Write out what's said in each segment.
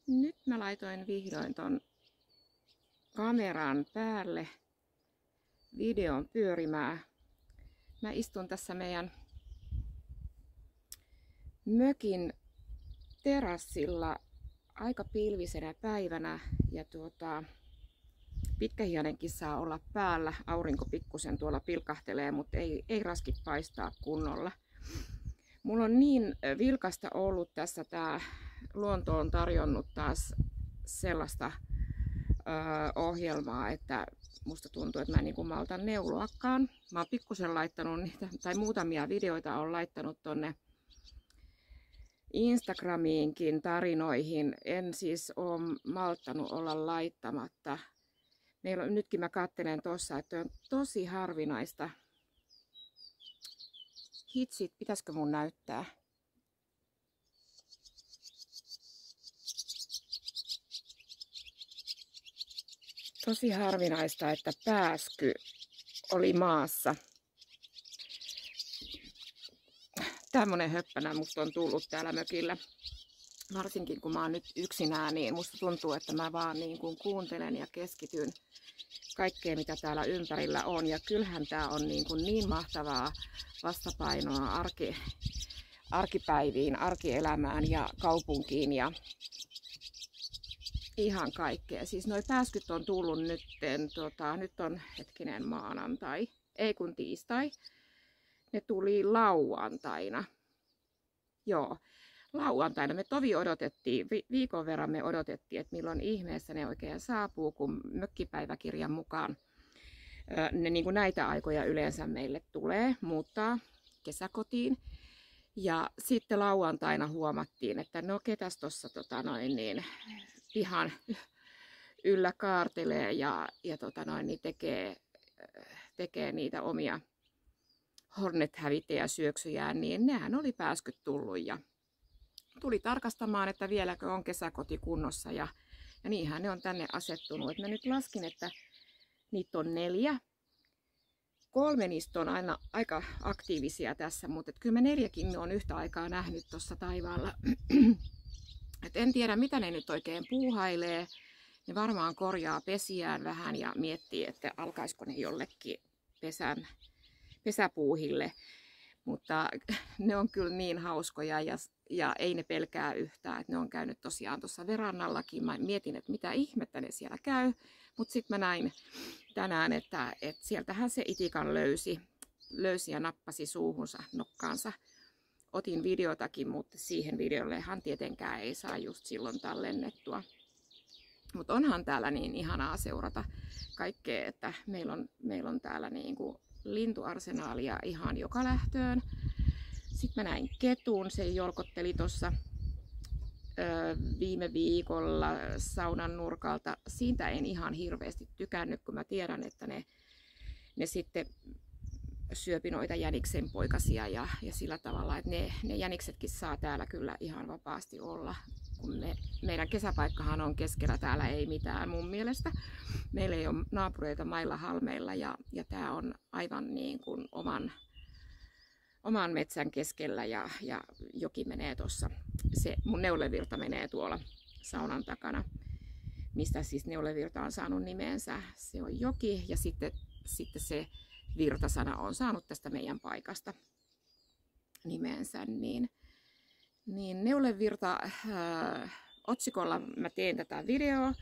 Nyt mä laitoin vihdoin ton kameran päälle videon pyörimään. Mä istun tässä meidän mökin terassilla aika pilvisenä päivänä ja pitkähianenkin saa olla päällä. Aurinko pikkusen tuolla pilkahtelee, mutta ei raski paistaa kunnolla. Mulla on niin vilkasta ollut tässä, tää luonto on tarjonnut taas sellaista ohjelmaa, että musta tuntuu, että mä en niin kuin maltan neuloakaan. Mä oon pikkusen laittanut niitä, tai muutamia videoita on laittanut tonne Instagramiinkin tarinoihin. En siis ole malttanut olla laittamatta. Meillä on, nytkin mä katselen tossa, että on tosi harvinaista. Hitsit, pitäisikö mun näyttää? Tosi harvinaista, että pääsky oli maassa. Tämmönen höppänä musta on tullut täällä mökillä. Varsinkin kun mä oon nyt yksinään, niin musta tuntuu, että mä vaan niin kuin kuuntelen ja keskityn kaikkeen, mitä täällä ympärillä on. Ja kyllähän tää on niin mahtavaa vastapainoa arkipäiviin, arkielämään ja kaupunkiin ja ihan kaikkea. Siis noi pääskyt on tullut nyt on hetkinen maanantai, ei kun tiistai. Ne tuli lauantaina. Joo, lauantaina me tovi odotettiin, viikon verran me odotettiin, että milloin ihmeessä ne oikein saapuu, kun mökkipäiväkirjan mukaan ne niin kuin näitä aikoja yleensä meille tulee muuttaa kesäkotiin. Ja sitten lauantaina huomattiin, että no ketäs tuossa pihan yllä kaartelee ja tekee niitä omia Hornet-hävittäjäsyöksyjään, niin nehän oli pääskyt tullut ja tuli tarkastamaan, että vieläkö on kesäkoti kunnossa ja niinhän ne on tänne asettunut. Mä nyt laskin, että niitä on 4. 3 niistä on aina aika aktiivisia tässä, mutta kyllä mä 4kin on yhtä aikaa nähnyt tuossa taivaalla. Et en tiedä, mitä ne nyt oikein puuhailee. Ne varmaan korjaa pesiään vähän ja miettii, että alkaisiko ne jollekin pesäpuuhille. Mutta ne on kyllä niin hauskoja ja ei ne pelkää yhtään. Et ne on käynyt tosiaan tuossa verannallakin. Mä mietin, että mitä ihmettä ne siellä käy. Mutta sitten mä näin tänään, että sieltähän se itikan löysi ja nappasi suuhunsa, nokkaansa. Otin videotakin, mutta siihen videollehan tietenkään ei saa just silloin tallennettua. Mutta onhan täällä niin ihanaa seurata kaikkea, että meillä on täällä niinku lintuarsenaalia ihan joka lähtöön. Sitten mä näin ketun, se jolkotteli tuossa viime viikolla saunan nurkalta. Siitä en ihan hirveästi tykännyt, kun mä tiedän, että ne sitten syöpi noita jäniksen poikasia ja sillä tavalla, että ne jäniksetkin saa täällä kyllä ihan vapaasti olla. Kun meidän kesäpaikkahan on keskellä, täällä ei mitään mun mielestä. Meillä ei ole naapureita mailla halmeilla ja tää on aivan niin kuin oman metsän keskellä ja joki menee tuossa. Se mun neulevirta menee tuolla saunan takana, mistä siis neulevirta on saanut nimensä. Se on joki ja sitten se virtasana on saanut tästä meidän paikasta nimensä. Niin neulevirta otsikolla mä teen tätä videoa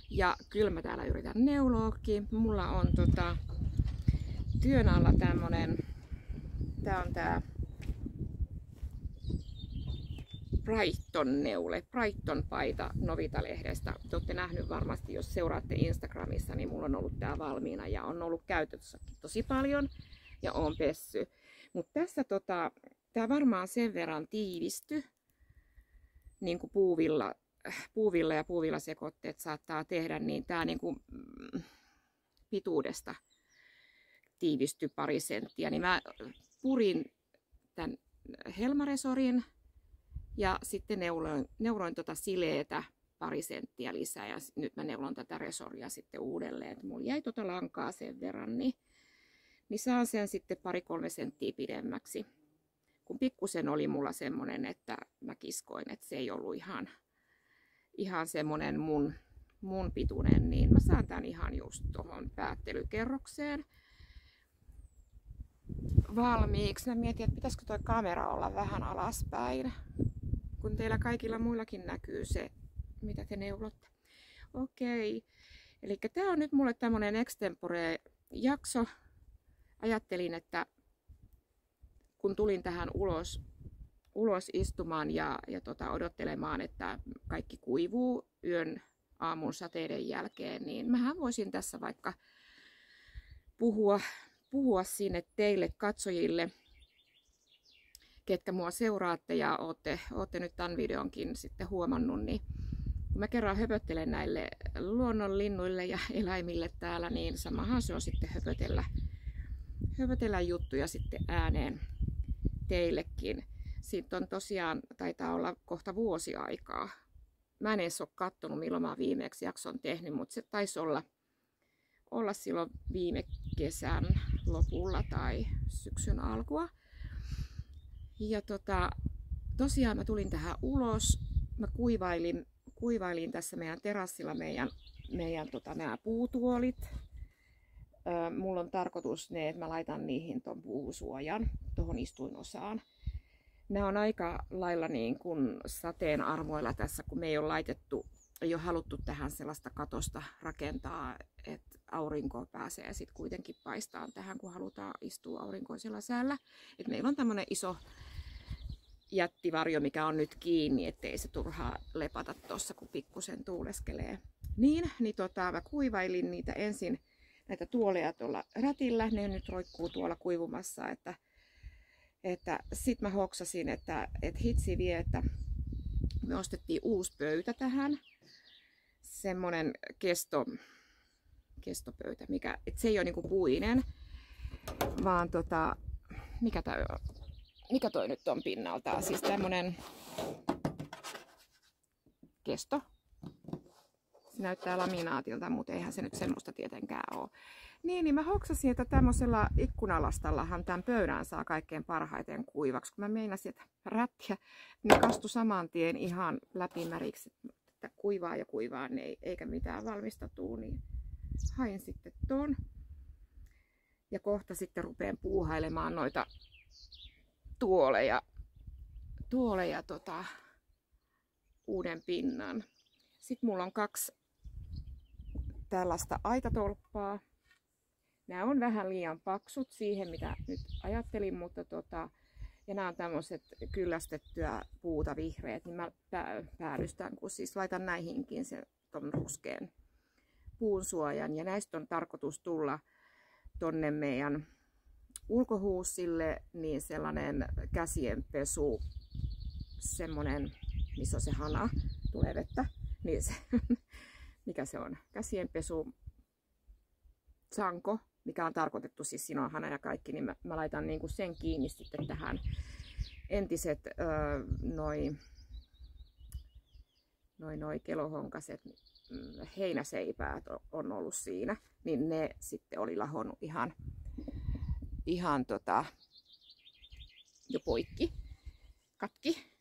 ja kyllä mä täällä yritän neuloakin. Mulla on työn alla tämmönen, tää on tää Brighton-neule, Brighton-paita Novita-lehdestä. Te olette nähnyt varmasti, jos seuraatte Instagramissa, niin mulla on ollut tää valmiina ja on ollut käytössäkin tosi paljon ja on pessy. Mutta tässä tää varmaan sen verran tiivisty, niin kuin puuvilla ja puuvillasekoitteet saattaa tehdä, niin tää niin kuin pituudesta tiivistyi pari senttiä. Niin mä purin tän helmaresorin ja sitten neuloin sileetä pari senttiä lisää ja nyt mä neulon tätä resoria sitten uudelleen. Et mulla jäi lankaa sen verran, niin saan sen sitten 2-3 senttiä pidemmäksi. Kun pikkusen oli mulla semmonen, että mä kiskoin, että se ei ollut ihan semmonen mun pituinen, niin mä saan tän ihan just tohon päättelykerrokseen valmiiksi. Mä mietin, että pitäisikö toi kamera olla vähän alaspäin, kun teillä kaikilla muillakin näkyy se, mitä te neulotte. Okei, eli tää on nyt mulle tämmönen extempore jakso. Ajattelin, että kun tulin tähän ulos istumaan ja odottelemaan, että kaikki kuivuu yön aamun sateiden jälkeen, niin mähän voisin tässä vaikka puhua sinne teille katsojille, ketkä mua seuraatte ja ootte nyt tämän videonkin sitten huomannut, niin kun mä kerran höpöttelen näille luonnonlinnuille ja eläimille täällä, niin samahan se on sitten höpötellä juttuja sitten ääneen teillekin. Siitä on tosiaan, taitaa olla kohta vuosi aikaa. Mä en edes ole kattonut, milloin mä viimeksi jakson tehnyt, mutta se taisi olla silloin viime kesän lopulla tai syksyn alkua. Ja tosiaan mä tulin tähän ulos. Mä kuivailin tässä meidän terassilla meidän nämä puutuolit. Mulla on tarkoitus ne, että mä laitan niihin ton puusuojan tuohon istuinosaan. Nämä on aika lailla niin kuin sateen armoilla tässä, kun me ei ole haluttu tähän sellaista katosta rakentaa, että aurinko pääsee sitten kuitenkin paistaan tähän, kun halutaan istua aurinkoisella säällä. Et meillä on tämmöinen iso jättivarjo, mikä on nyt kiinni, ettei se turhaa lepata tuossa, kun pikkusen tuuleskelee. Niin mä kuivailin niitä ensin, näitä tuoleja tuolla rätillä, ne nyt roikkuu tuolla kuivumassa, että sit mä hoksasin, että hitsi vie, että me ostettiin uusi pöytä tähän, semmonen kestopöytä, että se ei ole niinku puinen, vaan mikä toi nyt on pinnalta, siis tämmönen kesto. Se näyttää laminaatilta, mutta eihän se nyt semmoista tietenkään ole. Niin mä hoksasin, että tämmöisellä ikkunalastallahan tämän pöydän saa kaikkein parhaiten kuivaksi. Kun mä meinasin, että rättiä, ne kastui saman tien ihan läpimäriksi, että kuivaa ja kuivaa, niin eikä mitään valmista tuu, niin hain sitten ton. Ja kohta sitten rupean puuhailemaan noita tuoleja uuden pinnan. Sitten mulla on 2 tällaista aitatolppaa. Nämä on vähän liian paksut siihen, mitä nyt ajattelin, mutta ja nämä on tämmöiset kyllästettyä puuta vihreät, niin mä päällystän, kun siis laitan näihinkin sen ton ruskean puun suojan. Ja näistä on tarkoitus tulla tonne meidän ulkohuussille niin sellainen käsienpesu, semmonen, missä on se hana, tulee vettä, niin se, mikä se on, käsienpesu sanko, mikä on tarkoitettu, siis siinä on hana ja kaikki, niin mä laitan niinku sen kiinni sitten tähän. Entiset noi kelohonkaset heinäseipäät on ollut siinä, niin ne sitten oli lahonnut ihan jo poikki, katki,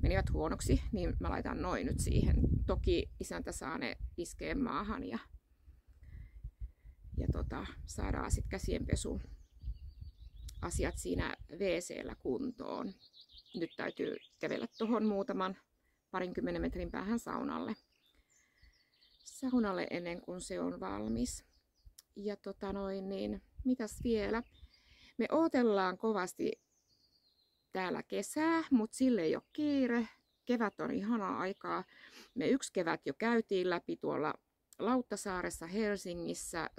menivät huonoksi, niin mä laitan noin nyt siihen. Toki isäntä saa ne iskee maahan ja saadaan sitten käsienpesu asiat siinä WC:llä kuntoon. Nyt täytyy kävellä tuohon muutaman 20 metrin päähän saunalle ennen kuin se on valmis. Ja niin mitäs vielä? Me odotellaan kovasti täällä kesää, mutta sille ei ole kiire. Kevät on ihanaa aikaa. Me yksi kevät jo käytiin läpi tuolla Lauttasaaressa Helsingissä.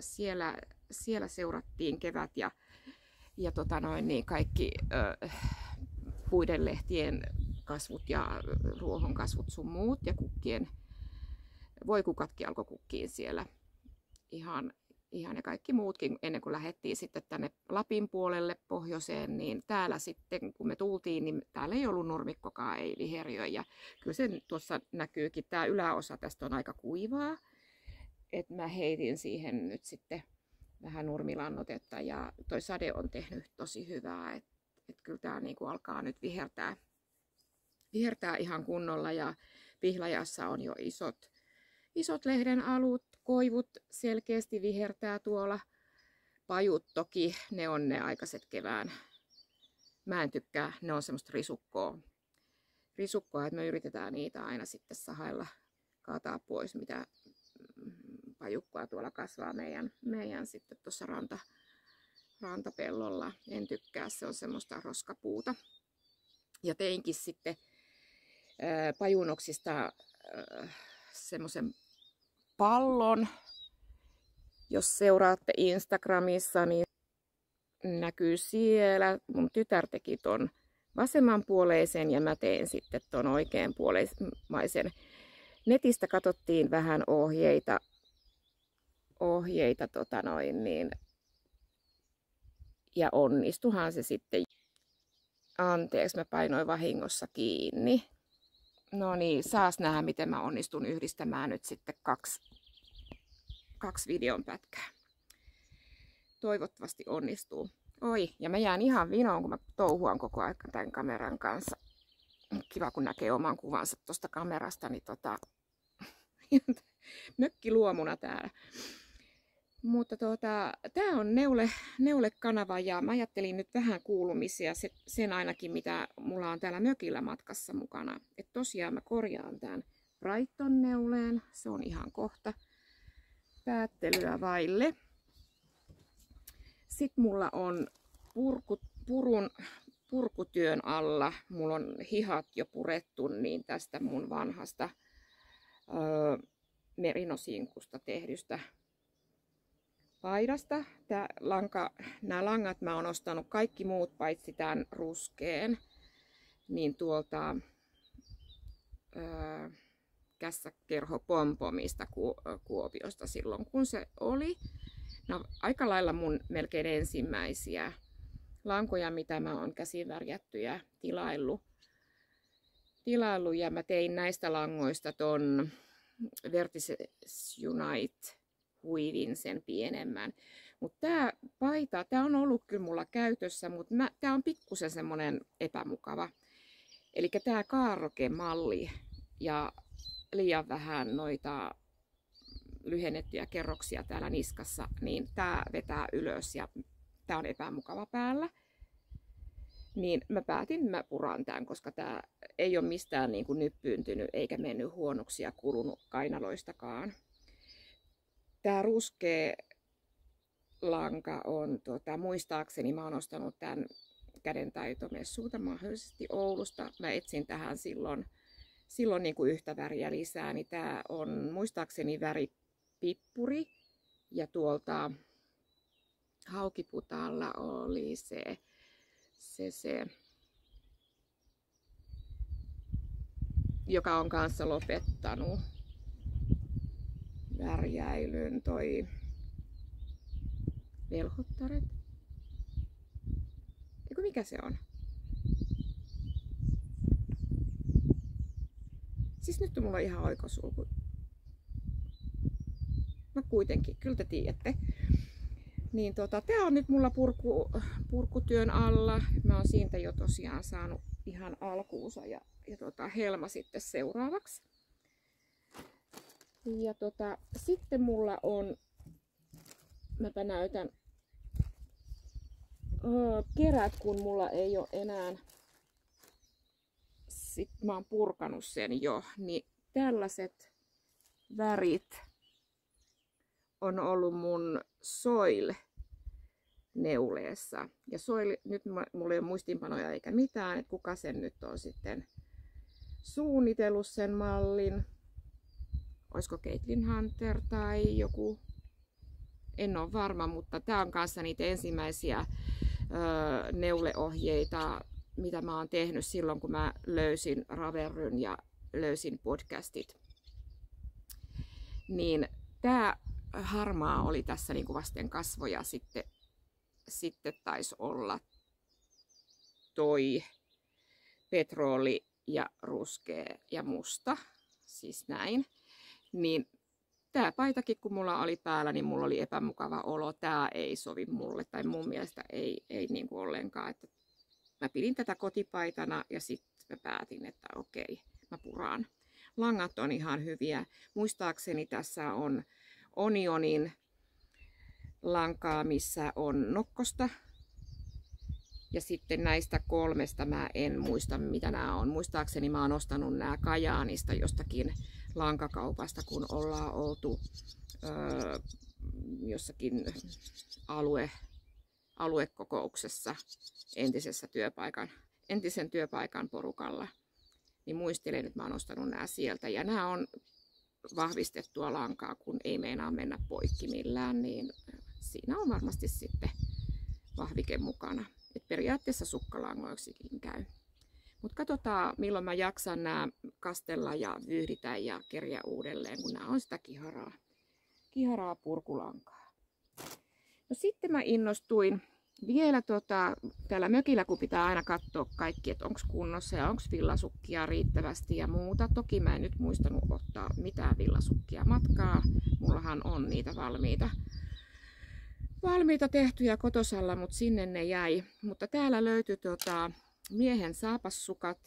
Siellä seurattiin kevät ja niin kaikki puiden lehtien kasvut ja ruohon kasvut sun muut ja voikukatkin alkoi kukkiin siellä ihan ja kaikki muutkin ennen kuin lähdettiin sitten tänne Lapin puolelle pohjoiseen, niin täällä sitten kun me tultiin, niin täällä ei ollut nurmikkokaan, ei viheriö ja kyllä se tuossa näkyykin, tämä yläosa tästä on aika kuivaa, että mä heitin siihen nyt sitten vähän nurmilannotetta ja toi sade on tehnyt tosi hyvää, että kyllä tämä niinku alkaa nyt vihertää ihan kunnolla ja Pihlajassa on jo isot lehden alut, koivut selkeästi vihertää tuolla. Pajut toki, ne on ne aikaiset kevään. Mä en tykkää, ne on semmoista risukkoa, että me yritetään niitä aina sitten sahailla kaataa pois, mitä pajukkoa tuolla kasvaa meidän sitten tuossa rantapellolla. En tykkää, se on semmoista roskapuuta. Ja teinkin sitten pajunoksista semmoisen pallon. Jos seuraatte Instagramissa, niin näkyy siellä. Mun tytär teki ton vasemmanpuoleisen ja mä tein sitten ton oikeanpuoleisen. Netistä katsottiin vähän ohjeita ja onnistuhan se sitten. Anteeksi, mä painoin vahingossa kiinni. No niin, saas nähdä, miten mä onnistun yhdistämään nyt sitten kaksi videon pätkää. Toivottavasti onnistuu. Oi, ja mä jään ihan vinoon, kun mä touhuan koko ajan tämän kameran kanssa. Kiva, kun näkee oman kuvansa tuosta kamerasta, niin mökkiluomuna täällä. Mutta tää on Neule-kanava ja mä ajattelin nyt vähän kuulumisia, sen ainakin mitä mulla on täällä mökillä matkassa mukana. Että tosiaan mä korjaan tämän Brighton-neuleen, se on ihan kohta päättelyä vaille. Sitten mulla on purkutyön alla, mulla on hihat jo purettu niin tästä mun vanhasta merinosinkusta tehdystä paidasta. Nämä langat mä oon ostanut kaikki muut paitsi tämän ruskeen, niin tuolta Kässäkerho Pompomista Kuopiosta silloin kun se oli. No, aika lailla mun melkein ensimmäisiä lankoja, mitä mä oon käsin värjättyjä tilaillut. Ja mä tein näistä langoista ton Vertices Unite huivin sen pienemmän. Mutta tää paita, tää on ollut kyllä mulla käytössä, mutta tää on pikkusen semmonen epämukava. Eli tää kaarrokemalli ja liian vähän noita lyhennettyjä kerroksia täällä niskassa, niin tää vetää ylös ja tää on epämukava päällä. Niin mä päätin, mä puran tämän, koska tää ei ole mistään niin kuin nyppyyntynyt eikä mennyt huonoksi ja kulunut kainaloistakaan. Tää ruskea lanka on, muistaakseni mä oon ostanut tämän kädentaitomessuuta mahdollisesti Oulusta. Mä etsin tähän silloin niin kuin yhtä väriä lisää, niin tää on muistaakseni väri pippuri ja tuolta Haukiputaalla oli se joka on kanssa lopettanut värjäilyn, toi velhottaret. Eiku mikä se on? Siis nyt mulla on ihan oikosulku. No kuitenkin, kyllä te tiedätte. Niin tää on nyt mulla purkutyön alla. Mä oon siitä jo tosiaan saanut ihan alkuunsa ja helma sitten seuraavaksi. Ja sitten mulla on, mäpä näytän kerät, kun mulla ei ole enää, sit mä oon purkanut sen jo, niin tällaiset värit on ollut mun Soil-neuleessa. Ja Soil, nyt mulla ei ole muistinpanoja eikä mitään, että kuka sen nyt on sitten suunnitellut sen mallin. Olisiko Caitlin Hunter tai joku, en ole varma, mutta tää on kanssa niitä ensimmäisiä neuleohjeita, mitä mä oon tehnyt silloin, kun mä löysin Ravelryn ja löysin podcastit. Niin tää harmaa oli tässä niin kuin vasten kasvoja, sitten taisi olla toi petroli ja ruskea ja musta, siis näin. Niin tää paitakin kun mulla oli päällä, niin mulla oli epämukava olo. Tää ei sovi mulle, tai mun mielestä ei niin kuin ollenkaan. Että mä pidin tätä kotipaitana ja sitten mä päätin, että okei, mä puraan. langat on ihan hyviä. Muistaakseni tässä on Onionin lankaa, missä on nokkosta. Ja sitten näistä 3 mä en muista, mitä nämä on. Muistaakseni mä oon ostanut nämä Kajaanista jostakin lankakaupasta, kun ollaan oltu jossakin aluekokouksessa entisen työpaikan porukalla. Niin muistelen, että mä oon ostanut nämä sieltä. Ja nämä on vahvistettua lankaa, kun ei meinaa mennä poikki millään, niin siinä on varmasti sitten vahvike mukana. Et periaatteessa sukkalangoiksikin käy. Mutta katsotaan, milloin mä jaksan nämä kastella ja vyhditä ja kerjää uudelleen, kun nämä on sitä kiharaa purkulankaa. No sitten mä innostuin vielä täällä mökillä, kun pitää aina katsoa kaikki, että onko kunnossa ja onko villasukkia riittävästi ja muuta. Toki mä en nyt muistanut ottaa mitään villasukkia matkaa. Mullahan on niitä valmiita tehtyjä kotosalla, mutta sinne ne jäi. Mutta täällä löytyi miehen saapassukat,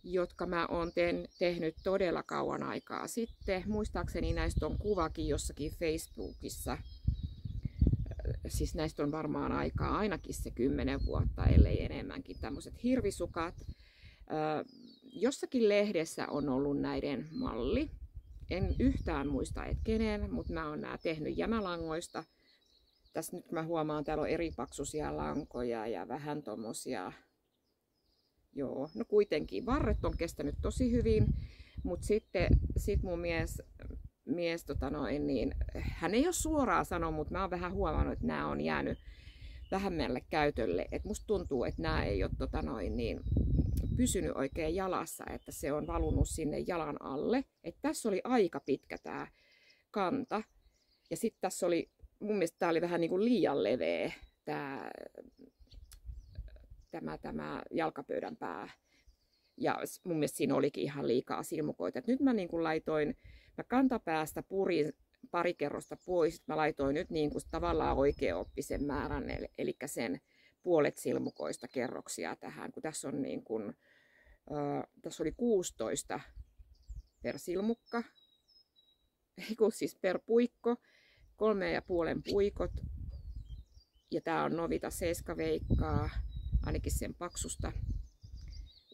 jotka mä oon tehnyt todella kauan aikaa sitten. Muistaakseni näistä on kuvakin jossakin Facebookissa. Siis näistä on varmaan aikaa ainakin se 10 vuotta, ellei enemmänkin, tämmöiset hirvisukat. Jossakin lehdessä on ollut näiden malli. En yhtään muista, et kenen, mutta mä oon nää tehnyt jämälangoista. Tässä nyt mä huomaan, täällä on eri paksuisia lankoja ja vähän tommosia. Joo, no kuitenkin varret on kestänyt tosi hyvin, mutta sitten mun mies hän ei ole suoraan sanonut, mutta mä oon vähän huomannut, että nämä on jäänyt vähemmälle käytölle. Et musta tuntuu, että nämä ei ole pysynyt oikein jalassa, että se on valunut sinne jalan alle. Et tässä oli aika pitkä tää kanta. Ja sitten tässä oli, mun mielestä tää oli vähän niin kuin liian leveä tämä jalkapöydän pää. Ja mun mielestä siinä olikin ihan liikaa silmukoita. Et nyt mä niin kuin mä kantapäästä purin pari kerrosta pois. Mä laitoin nyt niin kuin tavallaan oikeaoppisen määrän, eli sen puolet silmukoista kerroksia tähän, kun tässä on niin kuin, tässä oli 16 per silmukka, siis per puikko, 3,5 puikot, ja tää on Novita 7 veikkaa, ainakin sen paksusta.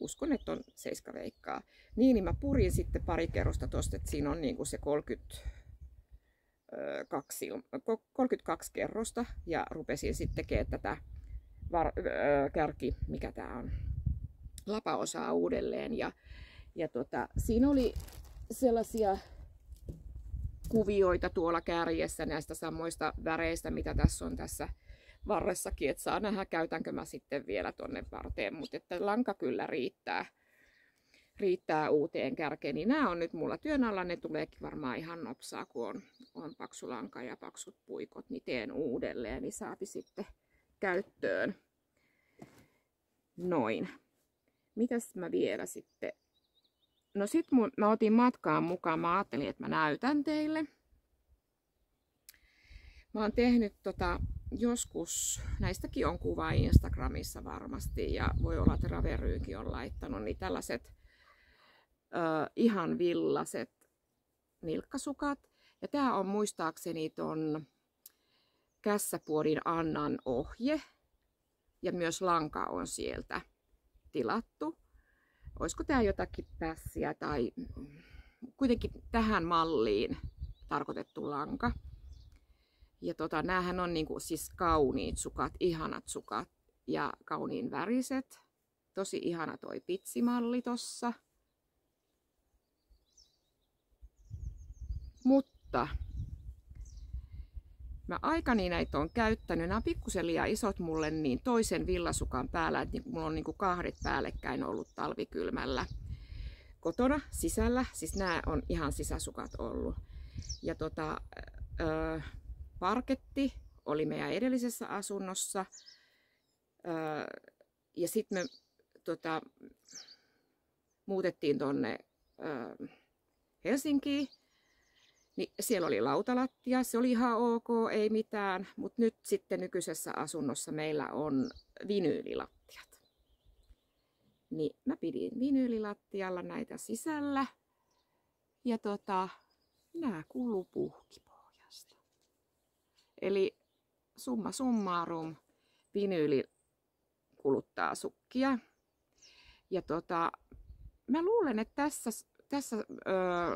Uskon, että on 7 veikkaa. Niin mä purin sitten pari kerrosta tosta, että siinä on niinku se 32 kerrosta. Ja rupesin sitten tekemään tätä mikä tää on, lapaosaa uudelleen. Ja siinä oli sellaisia kuvioita tuolla kärjessä näistä samoista väreistä, mitä tässä on tässä varressakin, että saa nähdä, käytänkö mä sitten vielä tonne varteen, mutta että lanka kyllä riittää uuteen kärkeen, niin nämä on nyt mulla työn alla, ne tuleekin varmaan ihan nopsaa, kun on paksu lanka ja paksut puikot, niin teen uudelleen, niin saapi sitten käyttöön. Noin. Mitäs mä vielä sitten? No sit mä otin matkaan mukaan, mä ajattelin, että mä näytän teille. Mä oon tehnyt joskus, näistäkin on kuva Instagramissa varmasti ja voi olla, että Raveryykin on laittanut, niin tällaiset ihan villaset nilkkasukat. Ja tää on muistaakseni ton Kässäpuodin Annan ohje ja myös lanka on sieltä tilattu. Olisiko tää jotakin pässiä tai kuitenkin tähän malliin tarkoitettu lanka. Ja näähän on niinku siis kauniit sukat, ihanat sukat ja kauniin väriset. Tosi ihana toi pitsimalli tossa. Mutta mä aikani näitä on käyttänyt. Nämä on pikkusen liian isot mulle, niin toisen villasukan päällä, että mulla on niinku 2 päällekkäin ollut talvikylmällä kotona sisällä. Siis nämä on ihan sisäsukat ollut. Ja parketti oli meidän edellisessä asunnossa. Ja sitten me muutettiin tonne Helsinkiin. Niin siellä oli lautalattia, se oli ihan ok, ei mitään, mutta nyt sitten nykyisessä asunnossa meillä on vinyylilattiat. niin mä pidin vinyylilattialla näitä sisällä. Ja nää kuluu puhkipohjasta. Eli summa summarum, vinyyli kuluttaa sukkia. Ja mä luulen, että tässä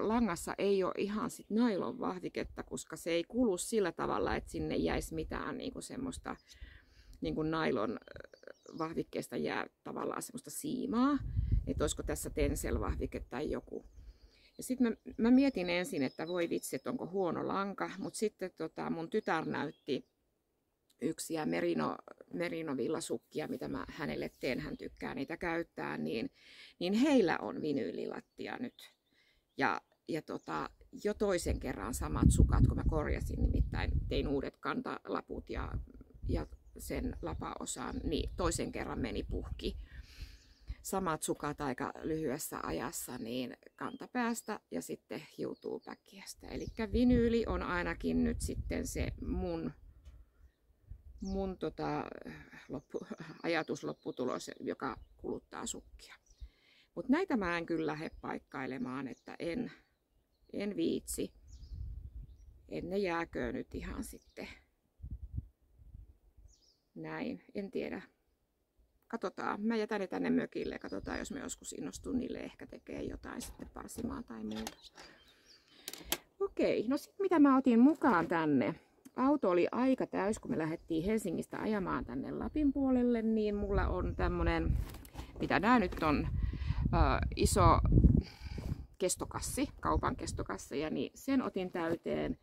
langassa ei ole ihan sit nailon vahviketta, koska se ei kulu sillä tavalla, että sinne jäisi mitään niinku semmoista niinku nailon vahvikkeesta jää tavallaan semmoista siimaa. Että olisiko tässä Tencel-vahvike tai joku. Ja sitten mä mietin ensin, että voi vitsi, että onko huono lanka, mutta sitten mun tytär näytti yksiä merino-villasukkia, mitä mä hänelle teen, hän tykkää niitä käyttää, niin heillä on vinyylilattia nyt. Ja jo toisen kerran samat sukat, kun mä korjasin, nimittäin tein uudet kantalaput ja sen lapaosan, niin toisen kerran meni puhki. Samat sukat aika lyhyessä ajassa niin kantapäästä ja sitten hiutuupäkiästä. Eli vinyyli on ainakin nyt sitten se mun ajatuslopputulos, joka kuluttaa sukkia. Mutta näitä mä en kyllä lähde paikkailemaan, että en viitsi. Ne jääkö nyt ihan sitten näin, en tiedä. Katsotaan, mä jätän ne tänne mökille ja katsotaan, jos me joskus innostun niille ehkä tekee jotain sitten parsimaa tai muuta. Okei, no sitten mitä mä otin mukaan tänne. Auto oli aika täys, kun me lähdettiin Helsingistä ajamaan tänne Lapin puolelle, niin mulla on tämmönen, mitä nää nyt on, iso kestokassi, kaupan kestokasseja, niin sen otin täyteen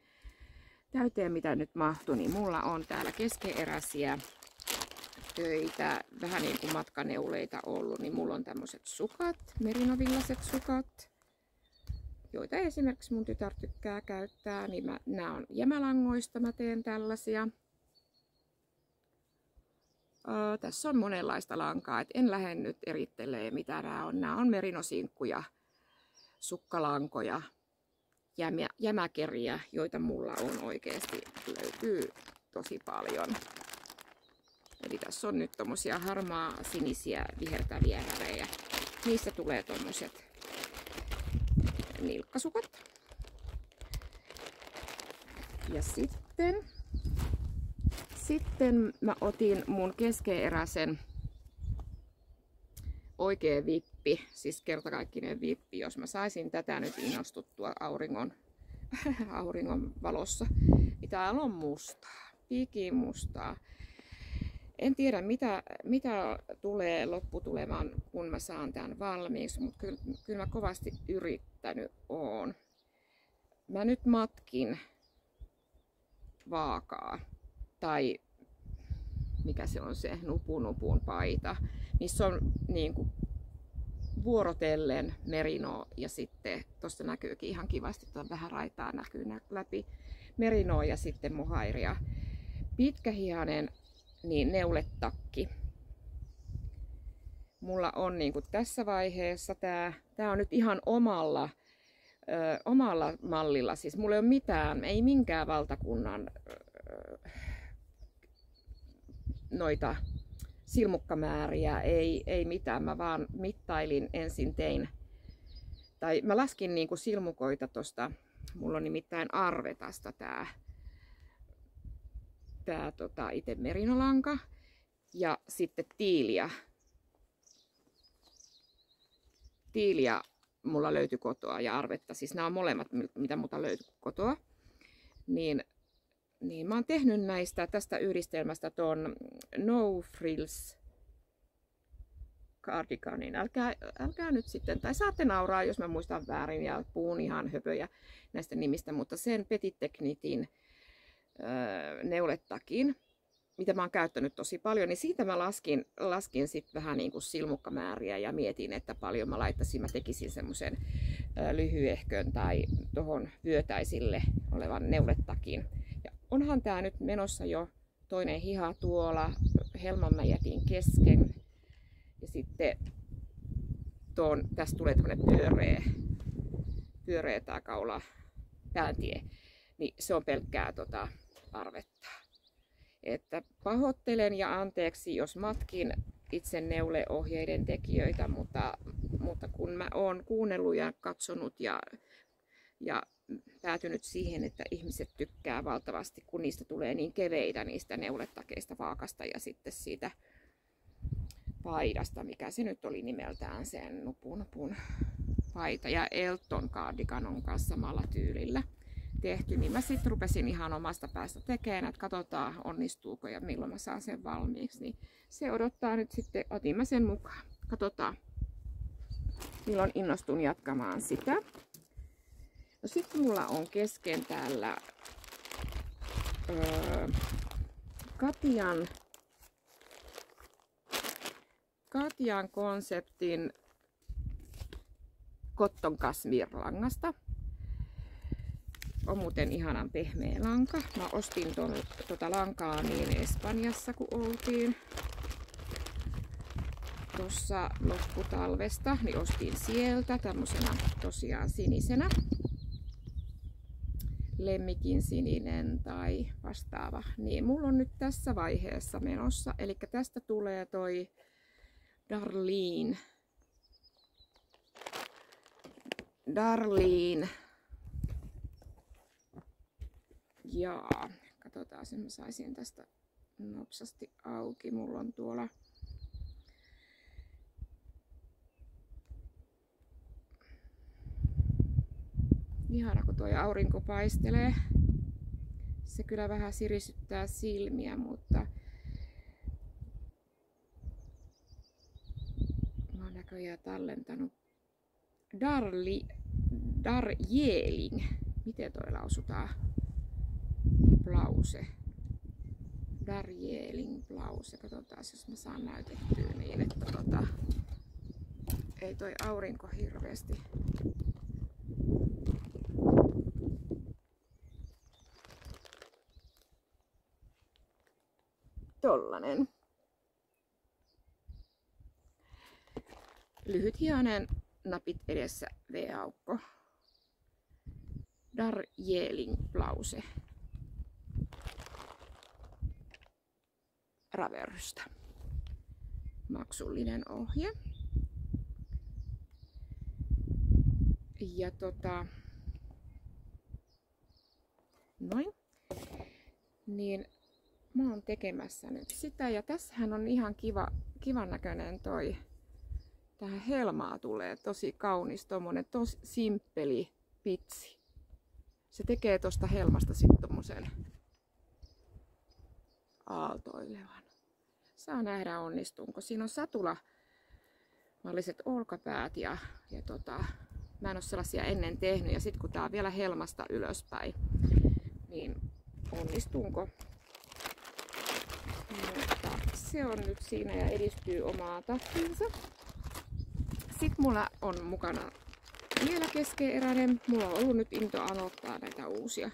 mitä nyt mahtui, niin mulla on täällä keskeeräisiä töitä, vähän niin kuin matkaneuleita ollut, niin mulla on tämmöiset sukat, merinovillaset sukat, joita esimerkiksi mun tytär tykkää käyttää, niin nämä on jämälangoista, mä teen tällaisia. Tässä on monenlaista lankaa, et en lähde nyt erittelemään mitä nämä on. Nämä on merinosinkkuja, sukkalankoja, jämäkeriä, joita mulla on oikeasti, löytyy tosi paljon. Eli tässä on nyt tommosia harmaa sinisiä vihertäviä värejä. Niistä tulee tommoset nilkkasukat. Ja sitten mä otin mun keskeeräisen oikea vippi, siis kertakaikkinen vippi, jos mä saisin tätä nyt innostuttua auringon valossa. Niin täällä on mustaa, piikin mustaa. En tiedä mitä tulee lopputulemaan, kun mä saan tämän valmiiksi, mutta kyllä mä kovasti yrittänyt oon. Mä nyt matkin vaakaa, tai mikä se on se nupun paita, missä on niin kuin vuorotellen merino ja sitten tuosta näkyykin ihan kivasti, että vähän raitaa näkyy läpi merinoa ja sitten mohairia. Pitkähihainen niin neuletakki. Mulla on niin kuin tässä vaiheessa tää on nyt ihan omalla mallilla, siis mulla ei ole mitään, ei minkään valtakunnan noita silmukkamääriä, ei mitään, mä vaan mittailin ensin mä laskin niinku silmukoita tosta, mulla on nimittäin Arvetasta tää itse merinolanka ja sitten tiiliä mulla löytyi kotoa ja Arvetta, siis nämä on molemmat mitä multa löytyi kotoa, niin mä oon tehnyt tästä yhdistelmästä ton No Frills cardiganin. Älkää nyt sitten, tai saatte nauraa, jos mä muistan väärin ja puhun ihan höpöjä näistä nimistä, mutta sen Petit Technitin neuletakin, mitä mä oon käyttänyt tosi paljon, niin siitä mä laskin sit vähän niin kuin silmukkamääriä ja mietin, että paljon mä laittaisin, mä tekisin semmoisen lyhyehkön tai tohon vyötäisille olevan neuletakin. Ja onhan tää nyt menossa jo toinen hiha tuolla, helman mä jätin kesken ja sitten tästä tulee tämmönen pyöreä tää kaula pääntie, niin se on pelkkää Arvetta. Että pahoittelen ja anteeksi, jos matkin itse neuleohjeiden tekijöitä, mutta kun mä oon kuunnellut ja katsonut ja päätynyt siihen, että ihmiset tykkää valtavasti, kun niistä tulee niin keveitä niistä neuletakeista, vaakasta ja sitten siitä paidasta, mikä se nyt oli nimeltään, sen nupun paita. Ja Elton cardigan on kanssa samalla tyylillä tehty, niin mä sitten rupesin ihan omasta päästä tekemään, että katsotaan onnistuuko ja milloin mä saan sen valmiiksi. Niin se odottaa nyt sitten, otin mä sen mukaan. Katsotaan, milloin innostun jatkamaan sitä. No sitten mulla on kesken täällä Katjan konseptin Cotton Cashmere-langasta. On muuten ihanan pehmeä lanka. Mä ostin tuota lankaa niin Espanjassa kun oltiin tuossa lopputalvesta, niin ostin sieltä tämmöisenä tosiaan sinisenä. Lemmikin sininen tai vastaava. Niin mulla on nyt tässä vaiheessa menossa, eli tästä tulee toi Darlene. Jaa, katsotaan sen mä saisin tästä nopsasti auki. Mulla on tuolla ihana kun tuo aurinko paistelee. Se kyllä vähän sirisyttää silmiä, mutta mä oon näköjään tallentanut Darjeeling. Miten toi lausutaan? Blause. Darjeeling blause. Katsotaan, jos mä saan näytettyä niin, että ei toi aurinko hirveästi. Tollanen. Lyhythihainen, napit edessä, V-aukko. Darjeeling blause. Raversta. Maksullinen ohje. Ja noin. Niin mä oon tekemässä nyt sitä ja tässähän on ihan kivan näköinen toi. Tähän helmaa tulee tosi kaunis tommonen tosi simppeli pitsi. Se tekee tosta helmasta sitten tommosen aaltoilevan. Saa nähdä onnistuunko. Siinä on satulamalliset olkapäät ja mä en oo sellaisia ennen tehnyt ja sit kun tää on vielä helmasta ylöspäin, niin onnistuunko. Mutta se on nyt siinä ja edistyy omaa tahtiinsa. Sitten mulla on mukana vielä keskeeräinen. Mulla on ollut nyt into aloittaa näitä uusia.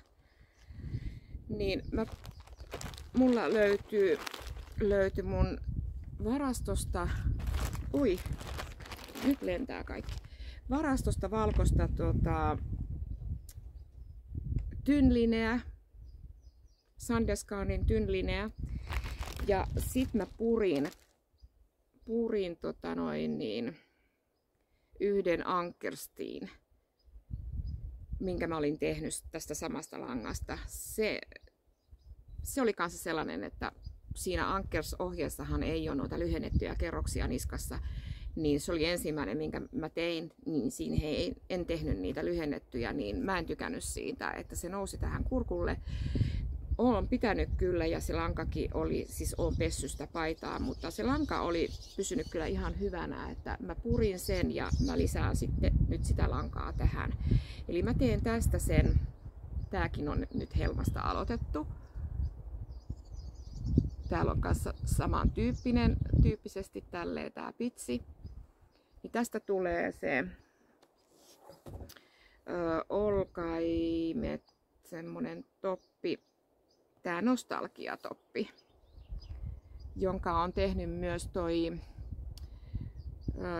Niin mulla löytyi mun varastosta, nyt lentää kaikki. Varastosta valkoista tynlineä, Sandesgaardin tynlineä. Ja sit mä purin yhden Ankerstiin, minkä mä olin tehnyt tästä samasta langasta. Se oli kanssa sellainen, että siinä Ankers-ohjeessahan ei ole noita lyhennettyjä kerroksia niskassa, niin se oli ensimmäinen, minkä mä tein, niin siinä en tehnyt niitä lyhennettyjä, niin mä en tykännyt siitä, että se nousi tähän kurkulle. Olen pitänyt kyllä ja se lankakin oli, siis olen pessyt sitä paitaa, mutta se lanka oli pysynyt kyllä ihan hyvänä, että mä purin sen ja mä lisään sitten nyt sitä lankaa tähän. Eli mä teen tästä sen, tääkin on nyt helmasta aloitettu. Täällä on kanssa samantyyppisesti tälleen tää pitsi. Niin tästä tulee se olkaimet, semmonen toppi. Tää nostalgiatoppi, jonka on tehnyt myös toi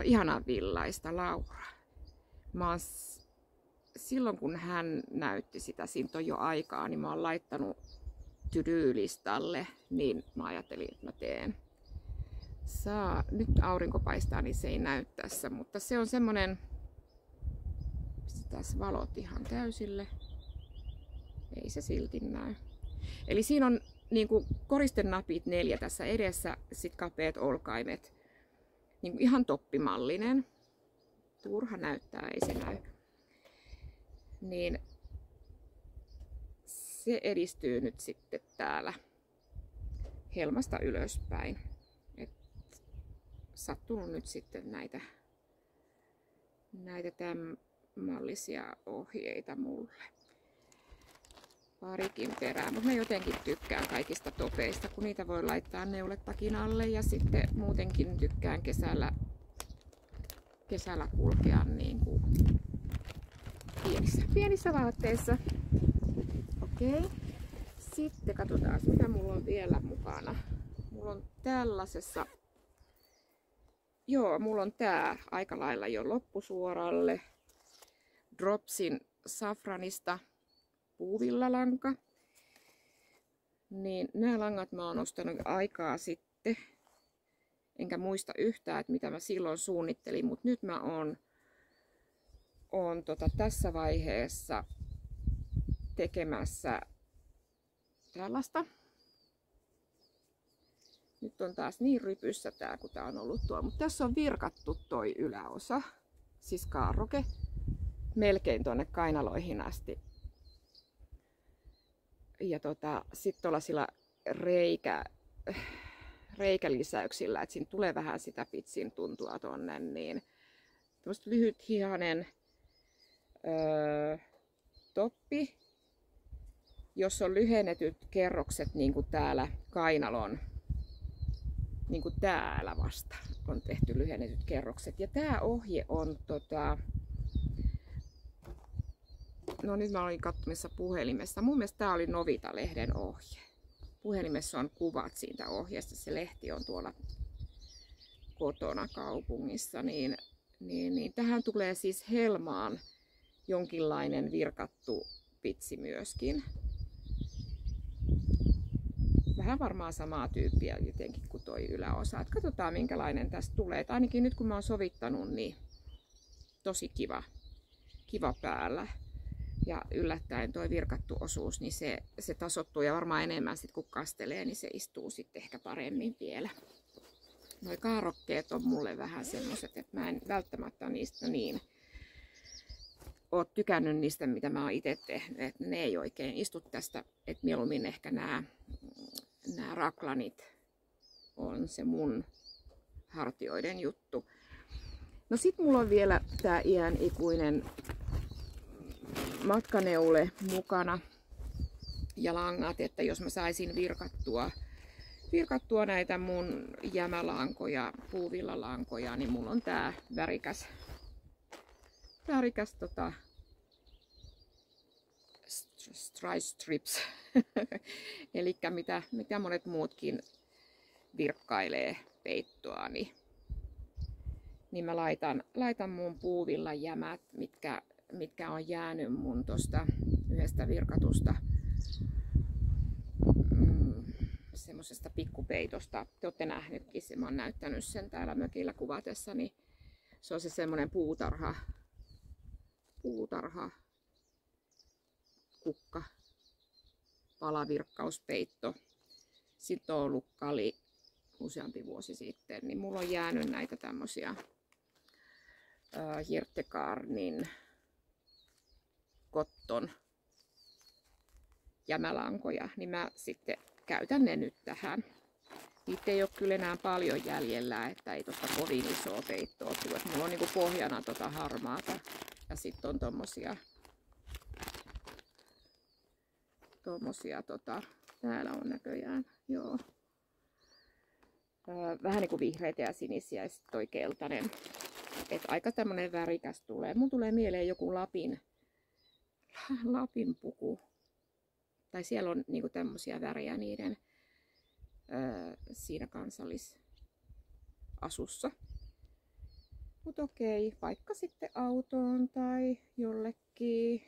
ihanan villaista Laura. Silloin kun hän näytti sitä, siitä on jo aikaa, niin mä oon laittanut to-do-listalle, niin mä ajattelin, että mä Nyt aurinko paistaa, niin se ei näy tässä, mutta se on semmonen, pistetään valot ihan täysille, ei se silti näy. Eli siinä on niinku koristenapit 4 tässä edessä, sit kapeat olkaimet, niinku ihan toppimallinen. Turha näyttää, ei se näy. Niin se edistyy nyt sitten täällä helmasta ylöspäin. Sattunut nyt sitten näitä tämän mallisia ohjeita mulle. Parikin perää, mutta mä jotenkin tykkään kaikista topeista, kun niitä voi laittaa neuletakin alle ja sitten muutenkin tykkään kesällä kulkea niin kuin pienissä vaatteissa. Okei. Sitten katsotaan, mitä mulla on vielä mukana. Mulla on tällaisessa, mulla on tää aika lailla jo loppusuoralle. Dropsin Safranista puuvillalanka. Niin nämä langat mä oon ostanut aikaa sitten. Enkä muista yhtään, että mitä mä silloin suunnittelin, mutta nyt mä oon tässä vaiheessa tekemässä tällaista. Nyt on taas niin rypyssä tää, kun tää on ollut tuo, mutta tässä on virkattu toi yläosa, siis kaarroke, melkein tuonne kainaloihin asti. Ja sit tuollaisilla reikälisäyksillä, että siinä tulee vähän sitä pitsin tuntua tonne, niin tämmöistä lyhythihainen toppi, jossa on lyhennetyt kerrokset niin kuin täällä kainalon, niin kuin täällä vasta on tehty lyhennetyt kerrokset. Ja tää ohje on no nyt mä olin katsomassa puhelimessa. Mun mielestä tää oli Novita-lehden ohje. Puhelimessa on kuvat siitä ohjeesta. Se lehti on tuolla kotona kaupungissa. Niin tähän tulee siis helmaan jonkinlainen virkattu pitsi myöskin. Vähän varmaan samaa tyyppiä jotenkin kuin toi yläosa. Et katsotaan minkälainen tästä tulee. Et ainakin nyt kun mä oon sovittanut, niin tosi kiva päällä. Ja yllättäen toi virkattu osuus, niin se tasoittuu ja varmaan enemmän sit kun kastelee, niin se istuu sitten ehkä paremmin vielä. Noi kaarokkeet on mulle vähän semmoset, että mä en välttämättä niistä niin ole tykännyt niistä, mitä mä oon itse tehnyt. Et ne ei oikein istu tästä, että mieluummin ehkä nämä raklanit on se mun hartioiden juttu. No sit mulla on vielä tää iän ikuinen matkaneule mukana ja langat, että jos mä saisin virkattua näitä mun jämälankoja, puuvillalankoja, niin mulla on tää värikäs strips, eli mitä monet muutkin virkkailee peittoa, niin mä laitan mun puuvillajämät, mitkä on jäänyt mun tosta yhdestä virkatusta semmosesta pikkupeitosta. Te olette nähnytkin, mä oon näyttänyt sen täällä mökillä kuvatessa, niin se on se semmonen puutarha kukka, palavirkkauspeitto. Sitten on ollut kali useampi vuosi sitten, niin mulla on jäänyt näitä tämmösiä Hiertegarnin Cotton jämälankoja, niin mä sitten käytän ne nyt tähän. Niitä ei ole kyllä enää paljon jäljellä, että ei tosta kovin isoa peittoa tule. Mulla on niinku pohjana harmaata ja sitten on tommosia täällä on näköjään, joo. Vähän niinku vihreitä ja sinisiä ja sitten toi keltainen. Et aika tämmönen värikäs tulee. Mun tulee mieleen joku Lapin puku. Tai siellä on niinku tämmösiä värejä niiden siinä kansallisasussa. Mut okei, vaikka sitten autoon tai jollekin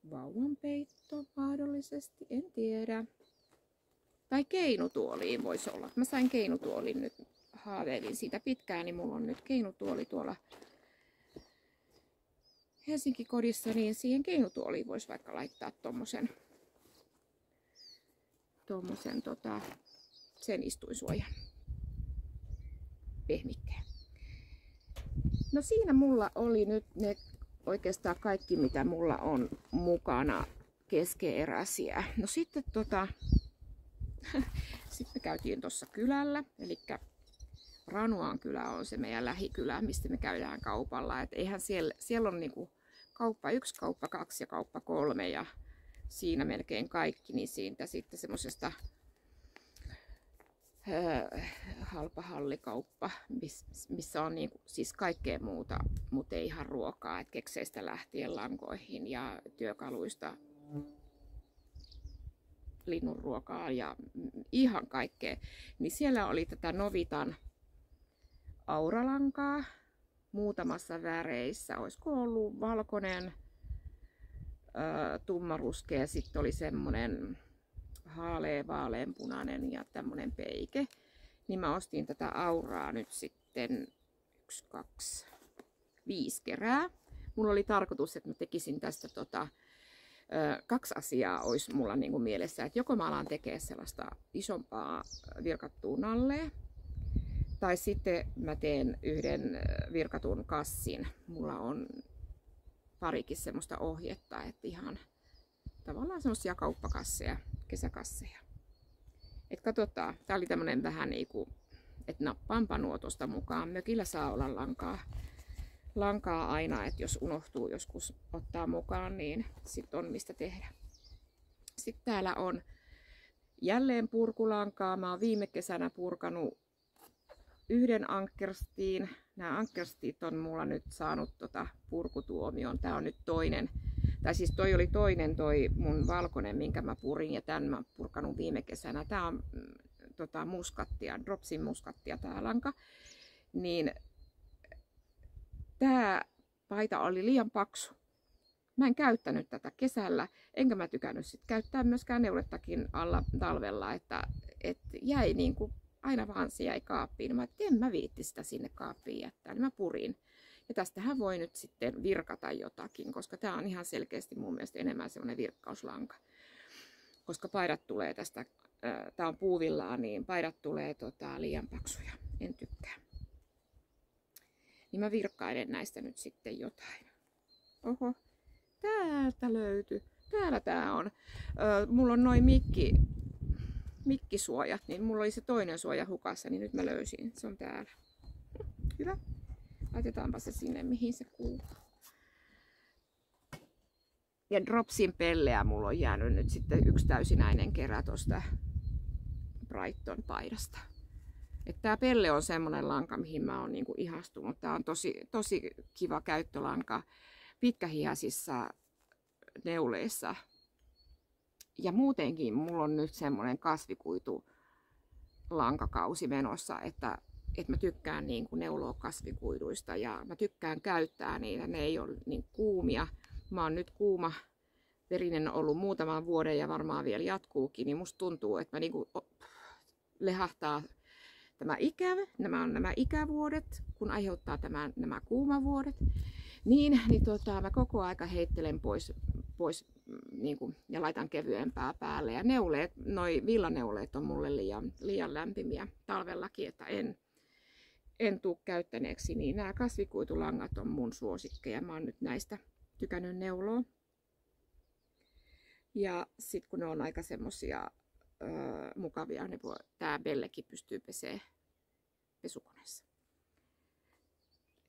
vauvanpeitto mahdollisesti, en tiedä. Tai keinutuoliin voisi olla. Mä sain keinutuolin nyt, haaveilin siitä pitkään, niin mulla on nyt keinutuoli tuolla Helsinki-kodissa, niin siihen keinutuoliin voisi vaikka laittaa tommosen sen istuinsuojan pehmikkeen. No siinä mulla oli nyt ne oikeastaan kaikki, mitä mulla on mukana keskeeräisiä. No sitten sitten me käytiin tuossa kylällä, eli Ranuan kylä on se meidän lähikylä, mistä me käydään kaupalla. Et eihän siellä on niinku kauppa 1, kauppa 2 ja kauppa 3 ja siinä melkein kaikki, niin siitä sitten semmosesta halpahallikauppa, missä on niinku, siis kaikkea muuta, mutta ei ihan ruokaa, et kekseistä lähtien lankoihin ja työkaluista linnunruokaa ja ihan kaikkea. Niin siellä oli tätä Novitan auralankaa muutamassa väreissä. Olisiko ollut valkoinen, tummaruskea ja sitten oli semmonen vaaleanpunainen ja tämmönen peike. Niin mä ostin tätä auraa nyt sitten 1, 2, 5 kerää. Mulla oli tarkoitus, että mä tekisin tästä 2 asiaa olisi mulla niinku mielessä, että joko mä alan tekemään sellaista isompaa virkattua nallea, tai sitten mä teen yhden virkatun kassin. Mulla on parikin semmoista ohjetta, että ihan tavallaan semmoisia kauppakasseja, kesäkasseja. Et katsotaan, tää oli tämmönen vähän niinku, että nappaanpa nuo tosta mukaan. Mökillä saa olla lankaa aina, että jos unohtuu joskus ottaa mukaan, niin sitten on mistä tehdä. Sitten täällä on jälleen purkulankaa. Mä oon viime kesänä purkanut yhden ankkerstiin. Nämä ankkerstit on mulla nyt saanut purkutuomion. Tää on nyt toinen. Tai siis toi oli toinen toi mun valkoinen, minkä mä purin, ja tän mä oon purkanut viime kesänä. Tää on muskattia, Dropsin muskattia tää lanka. Niin tää paita oli liian paksu. Mä en käyttänyt tätä kesällä, enkä mä tykännyt sit käyttää myöskään neulettakin alla talvella, että jäi niinku aina vaan se jäi kaappiin. Mä en mä viitti sitä sinne kaappiin jättää, niin mä purin. Ja tästähän voi nyt sitten virkata jotakin, koska tää on ihan selkeästi mun mielestä enemmän semmoinen virkkauslanka. Koska paidat tulee tästä, tää on puuvillaa, niin paidat tulee liian paksuja, en tykkää. Niin mä virkkailen näistä nyt sitten jotain. Oho, täältä löytyi. Täällä tää on. Mulla on noin mikkisuojat, niin mulla oli se toinen suoja hukassa, niin nyt mä löysin. Se on täällä. Hyvä. Laitetaanpa se sinne, mihin se kuuluu. Ja Dropsin pelleä mulla on jäänyt nyt sitten 1 täysinäinen kerä tosta Brighton paidasta. Että tää pelle on semmonen lanka, mihin mä oon niinku ihastunut. Tää on tosi kiva käyttölanka pitkähihaisissa neuleissa. Ja muutenkin mulla on nyt semmonen kasvikuitu lankakausi menossa, että mä tykkään niinku neuloa kasvikuiduista ja mä tykkään käyttää niitä. Ne ei ole niin kuumia. Mä oon nyt kuuma verinen ollut muutaman vuoden ja varmaan vielä jatkuukin, niin musta tuntuu, että mä niinku lehahtaa tämä nämä ikävuodet, kun aiheuttaa nämä kuumavuodet, niin mä koko aika heittelen pois niin ja laitan kevyempää päälle. Ja noi villaneuleet on mulle liian lämpimiä talvellakin, että en tule käyttäneeksi, niin nämä kasvikuitulangat on mun suosikkeja. Mä oon nyt näistä tykännyt neuloa. Ja sitten kun ne on aika semmosia mukavia, niin tää bellekin pystyy pesee pesukoneessa.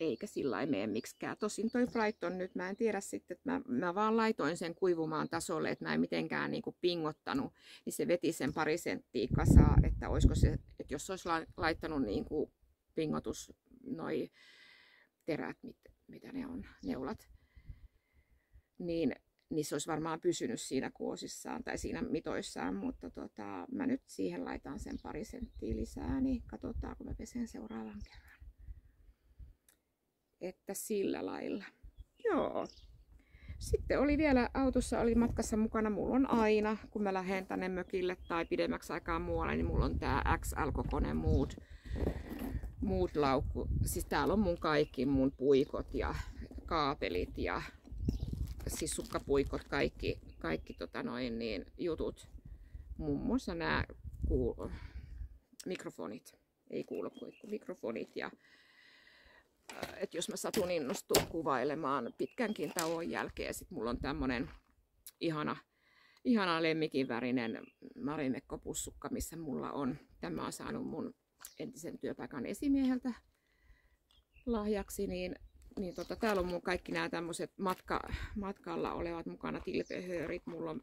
Eikä sillä ei mene miksikään. Tosin toi Brighton nyt, mä en tiedä sitten, että mä vaan laitoin sen kuivumaan tasolle, että mä en mitenkään niinku pingottanut, niin se veti sen 2 senttiä kasaa, että olisiko se, että jos olisi laittanut niinku pingotus, noi terät, mitä ne on, neulat, niin se olisi varmaan pysynyt siinä kuosissaan tai siinä mitoissaan, mutta mä nyt siihen laitan sen 2 senttiä lisää, niin katsotaan kun mä pesen seuraavan kerran. Että sillä lailla. Joo. Sitten oli vielä autossa oli matkassa mukana, mulla on aina, kun mä lähden tänne mökille tai pidemmäksi aikaa muualle, niin mulla on tää XL-kokoinen Mood-laukku. Siis täällä on mun kaikki mun puikot ja kaapelit ja siis sukkapuikot, kaikki jutut. Muun muassa nämä mikrofonit, ei kuulokkeet kuin mikrofonit. Ja, et jos mä satun innostua kuvailemaan pitkänkin tauon jälkeen, sit mulla on tämmönen ihana lemmikin värinen Marimekko-pussukka, missä mulla on. Tämä on saanut mun entisen työpaikan esimieheltä lahjaksi, niin täällä on mun kaikki nämä tämmöiset matkalla olevat mukana tilpehöörit, mulla on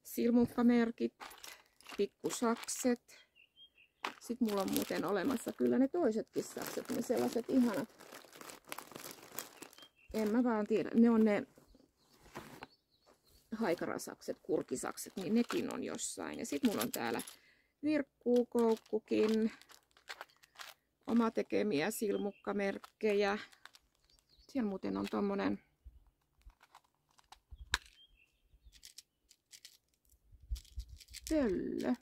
silmukkamerkit, pikkusakset. Sitten mulla on muuten olemassa kyllä ne toisetkin sakset, ne sellaiset ihanat. En mä vaan tiedä, ne on ne haikarasakset, kurkisakset, niin nekin on jossain. Ja sitten mulla on täällä virkkuukoukkukin, oma tekemiä silmukkamerkkejä. Siellä muuten on tommonen pöllö.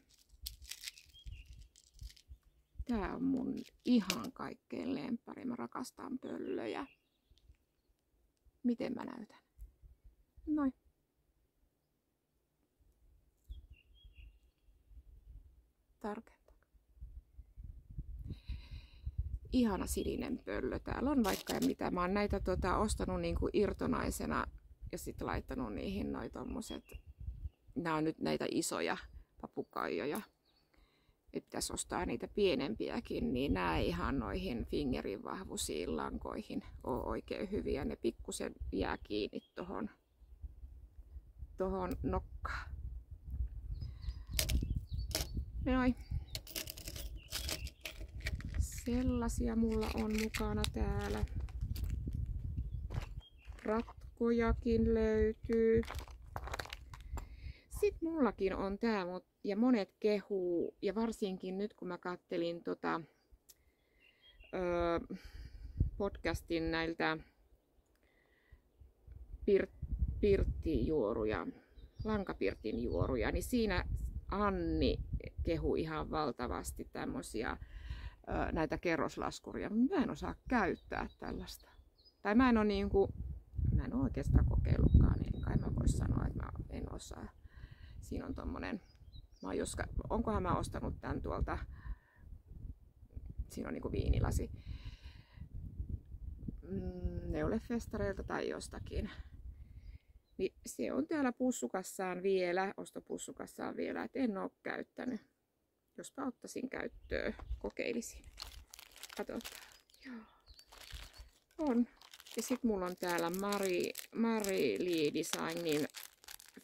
Tää on mun ihan kaikkein lemppari. Mä rakastan pöllöjä. Miten mä näytän? Noin. Tarkentaa. Ihana sininen pöllö. Täällä on vaikka ja mitä. Mä oon näitä ostanut niinku irtonaisena ja sitten laittanut niihin noi tommoset. Nää on nyt näitä isoja papukaijoja. Pitäisi ostaa niitä pienempiäkin, niin nämä ei ihan noihin fingerin vahvuisiin lankoihin ole oikein hyviä. Ne pikkusen jää kiinni tohon nokkaan. Noin. Sellaisia mulla on mukana täällä. Ratkojakin löytyy. Sitten mullakin on tää, ja monet kehuu, ja varsinkin nyt kun mä kattelin podcastin näiltä pirttijuoruja, lankapirtin juoruja, niin siinä Anni kehu ihan valtavasti tämmösiä näitä kerroslaskuria. Mä en osaa käyttää tällaista. Tai mä en ole oikeastaan kokeillutkaan, niin kai mä vois sanoa, että mä en osaa. Siinä on tommonen, onkohan mä ostanut tän tuolta, siinä on niinku viinilasi, Neule-festareilta tai jostakin. Niin se on täällä pussukassaan vielä, ostopussukassaan vielä, et en oo käyttänyt. Jospa ottaisin käyttöön, kokeilisin. Katsotaan. Joo. On. Ja sit mulla on täällä Mari Lee Designin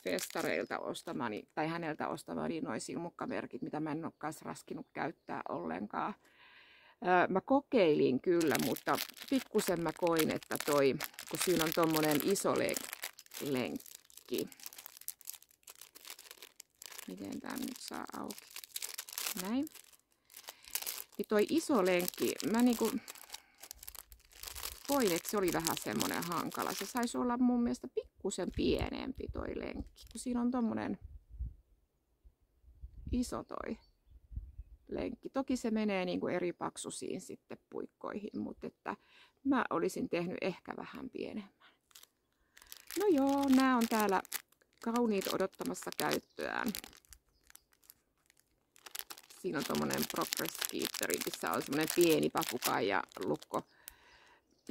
festareilta ostamani, tai häneltä ostamani noi silmukkamerkit, mitä mä en ole kanssa raskinut käyttää ollenkaan. Mä kokeilin kyllä, mutta pikkusen mä koin, että kun siinä on tommonen iso lenkki. Miten tää nyt saa auki? Näin. Niin toi iso lenkki, mä koin, että se oli vähän semmonen hankala. Se saisi olla mun mielestä pikkusen pienempi toi lenkki, kun siinä on tommonen iso toi lenkki. Toki se menee eri paksuisiin sitten puikkoihin, mutta että mä olisin tehnyt ehkä vähän pienemmän. No joo, nää on täällä kauniit odottamassa käyttöään. Siinä on tommonen Progress Keeperi, missä on semmonen pieni papukaija lukko,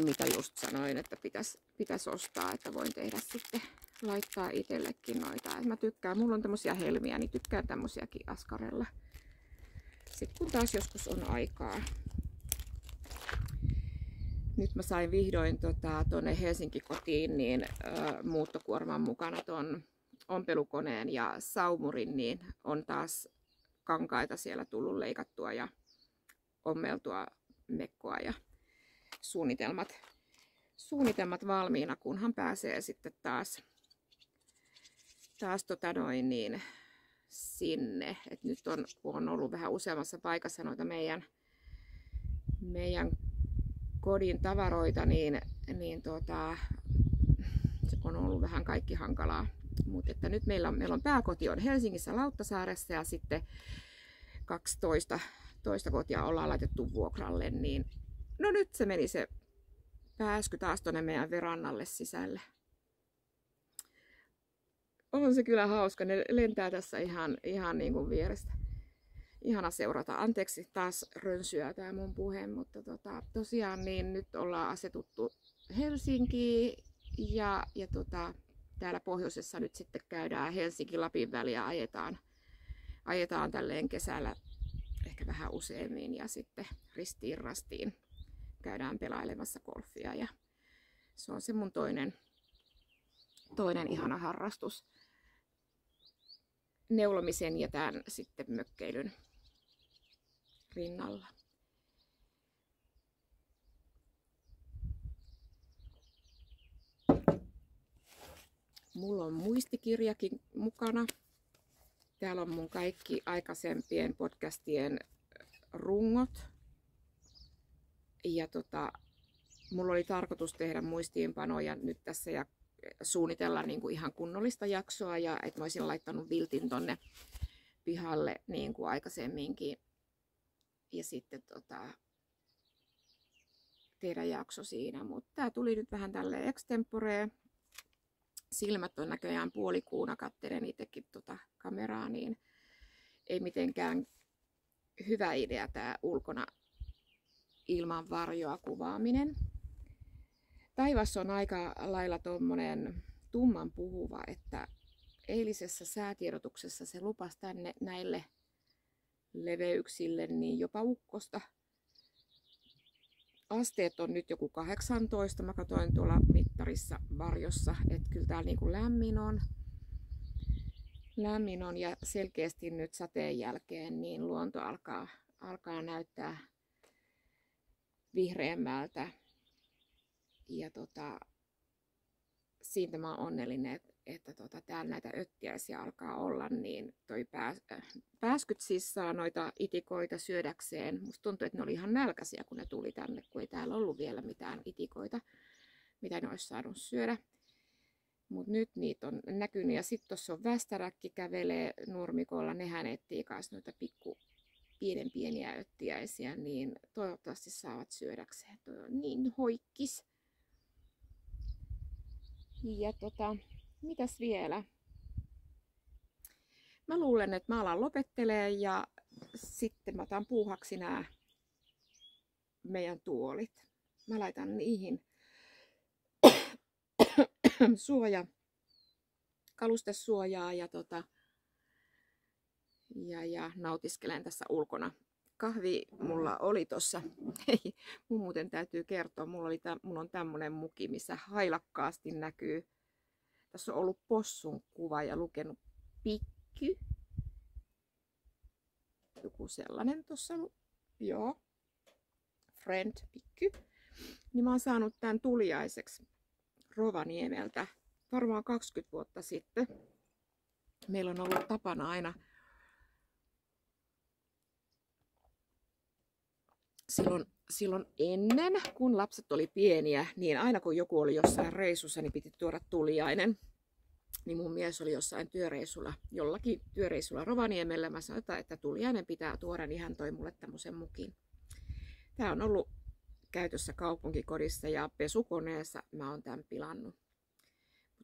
mitä just sanoin, että pitäisi ostaa, että voin tehdä sitten, laittaa itsellekin noita. Et mä tykkään, mulla on tämmösiä helmiä, niin tykkään tämmösiäkin askarella. Sitten kun taas joskus on aikaa. Nyt mä sain vihdoin tuonne Helsinki-kotiin niin muuttokuorman mukana ton ompelukoneen ja saumurin, niin on taas kankaita siellä tullut leikattua ja ommeltua mekkoa ja suunnitelmat valmiina, kunhan pääsee sitten taas sinne. Et nyt on ollut vähän useammassa paikassa noita meidän kodin tavaroita, niin se on ollut vähän kaikki hankalaa. Mutta että nyt meillä on pääkoti on Helsingissä Lauttasaaressa ja sitten 12 kotia ollaan laitettu vuokralle, niin no nyt se meni se pääsky taas tuonne meidän verannalle sisälle. On se kyllä hauska, ne lentää tässä ihan niin kuin vierestä. Ihana seurata. Anteeksi taas rönsyä tää mun puhe, mutta tosiaan niin nyt ollaan asetuttu Helsinkiin ja täällä pohjoisessa nyt sitten käydään Helsinki-Lapin väliä, ajetaan tälleen kesällä ehkä vähän useammin ja sitten ristiin rastiin käydään pelailemassa golfia ja se on se mun toinen ihana harrastus neulomisen ja tämän sitten mökkeilyn rinnalla. Mulla on muistikirjakin mukana. Täällä on mun kaikki aikaisempien podcastien rungot. Ja mulla oli tarkoitus tehdä muistiinpanoja nyt tässä ja suunnitella niin kuin ihan kunnollista jaksoa ja että mä olisin laittanut viltin tonne pihalle niin kuin aikaisemminkin. Ja sitten tehdä jakso siinä, mutta tää tuli nyt vähän tälleen extemporee. Silmät on näköjään puolikuuna, katselen itsekin kameraa, niin ei mitenkään hyvä idea tää ulkona ilman varjoa kuvaaminen. Taivas on aika lailla tommonen tumman puhuva, että eilisessä säätiedotuksessa se lupasi tänne näille leveyksille niin jopa ukkosta. Asteet on nyt joku 18, mä katsoin tuolla mittarissa varjossa, että kyllä täällä niinku lämmin on ja selkeästi nyt sateen jälkeen niin luonto alkaa näyttää vihreämmältä. Ja siitä mä oon onnellinen, että täällä näitä öttiäisiä alkaa olla, niin toi pääskyt siis saa noita itikoita syödäkseen. Musta tuntuu, että ne oli ihan nälkäisiä, kun ne tuli tänne, kun ei täällä ollut vielä mitään itikoita, mitä ne olisi saanut syödä. Mutta nyt niitä on näkynyt ja sitten tuossa on västäräkki kävelee nurmikolla, nehän etsii kanssa noita pieniä öttiäisiä, niin toivottavasti saavat syödäkseen. Toi on niin hoikkis. Ja mitäs vielä? Mä luulen, että mä alan lopettelee ja sitten mä otan puuhaksi nämä meidän tuolit. Mä laitan niihin kalustesuojaa ja nautiskelen tässä ulkona. Kahvi mulla oli tossa, mun muuten täytyy kertoa, mulla on tämmönen muki, missä hailakkaasti näkyy. Tässä on ollut possun kuva ja lukenut pikky. Joku sellainen tossa, joo. Friend pikky. Niin mä oon saanut tän tuliaiseksi Rovaniemeltä varmaan 20 vuotta sitten. Meillä on ollut tapana aina silloin ennen, kun lapset oli pieniä, niin aina kun joku oli jossain reissussa, niin piti tuoda tuliainen. Niin mun mies oli jossain jollakin työreissulla Rovaniemellä. Mä sanoin, että tuliainen pitää tuoda, niin hän toi mulle tämmöisen mukin. Tää on ollut käytössä kaupunkikodissa ja pesukoneessa mä oon tämän pilannut.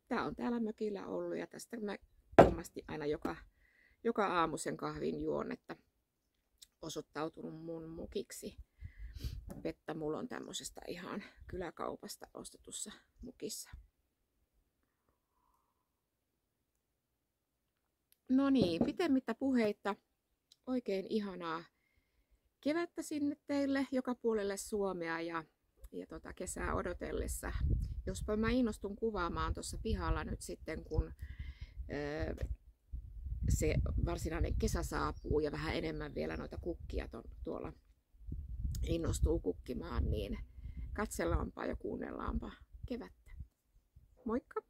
Tää on täällä mökillä ollut ja tästä mä kummasti aina joka aamu sen kahvin juon, että osoittautunut mun mukiksi. Vettä mulla on tämmöisestä ihan kyläkaupasta ostetussa mukissa. No niin, pitemmittä puheitta. Oikein ihanaa kevättä sinne teille joka puolelle Suomea ja kesää odotellessa. Jospa mä innostun kuvaamaan tuossa pihalla nyt sitten, kun se varsinainen kesä saapuu ja vähän enemmän vielä noita kukkia tuolla innostuu kukkimaan, niin katsellaanpa ja kuunnellaanpa kevättä. Moikka!